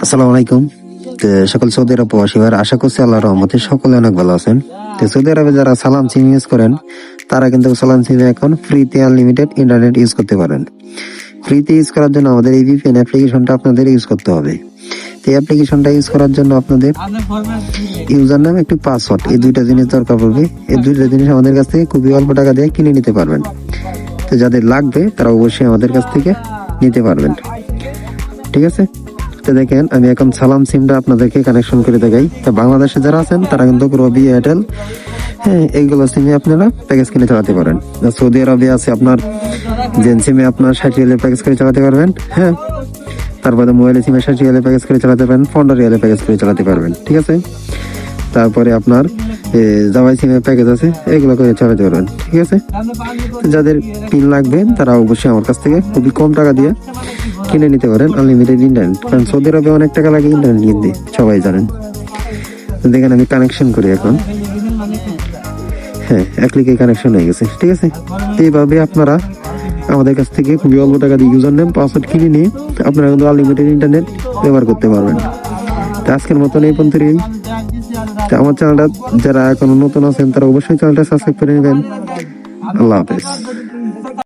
আসসালামু আলাইকুম। তো সকল সৌদি আরব প্রবাসী ভাইয়ের আশা করছি আল্লাহর রহমতে সকলে অনেক ভালো আছেন। তো সৌদি আরবে যারা সালাম সিম ইউজ করেন তারা কিন্তু সালাম সিমে এখন ফ্রিতে আনলিমিটেড ইন্টারনেট ইউজ করতে পারেন। ফ্রিতে ইউজ করার জন্য আমাদের এই ভিপিএন অ্যাপ্লিকেশনটা আপনাদের ইউজ করতে হবে। তো এই অ্যাপ্লিকেশনটা ইউজ করার জন্য আপনাদের ইউজার নাম একটি পাসওয়ার্ড, এই দুইটা জিনিস দরকার পড়বে। এই দুইটা জিনিস আমাদের কাছ থেকে খুবই অল্প টাকা দিয়ে কিনে নিতে পারবেন। তো যাদের লাগবে তারা অবশ্যই আমাদের কাছ থেকে নিতে পারবেন, ঠিক আছে। তো দেখেন আমি এখন সালাম সিমটা আপনাদেরকে কানেকশন করে দেখাই। তো বাংলাদেশে যারা আছেন তারা কিন্তু রবি, এয়ারটেল, হ্যাঁ এইগুলো সিমে আপনারা প্যাকেজ কিনে চালাতে পারেন। সৌদি আরবে আছে আপনার জেন সিমে আপনার 60 রিয়ালের প্যাকেজ করে চালাতে পারবেন, হ্যাঁ। তারপরে মোবাইলের সিমে 60 রিয়ালের প্যাকেজ করে চালাতে পারবেন, 15 রিয়ালের প্যাকেজ করে চালাতে পারবেন, ঠিক আছে। তারপরে আপনার জামাই সিমের প্যাকেজ আছে, এগুলো করে চালাতে পারবেন, ঠিক আছে। যাদের পিন লাগবে তারা অবশ্যই আমার কাছ থেকে খুবই কম টাকা দিয়ে কিনে নিতে পারেন আনলিমিটেড ইন্টারনেট। কারণ সৌদি আরবে অনেক টাকা লাগে ইন্টারনেট কিনতে, সবাই জানেন। দেখেন আমি কানেকশন করি এখন, হ্যাঁ এক ক্লিকে কানেকশন হয়ে গেছে, ঠিক আছে। এইভাবে আপনারা আমাদের কাছ থেকে খুবই অল্প টাকা দিয়ে ইউজার নেম পাসওয়ার্ড কিনে নিয়ে আপনারা কিন্তু আনলিমিটেড ইন্টারনেট ব্যবহার করতে পারবেন। তো আজকের মতন এই পর্যন্তই। আমার চ্যানেলটা যারা এখনো নতুন আছেন তারা অবশ্যই চ্যানেলটা সাবস্ক্রাইব করে নেবেন। আল্লাহ হাফেজ।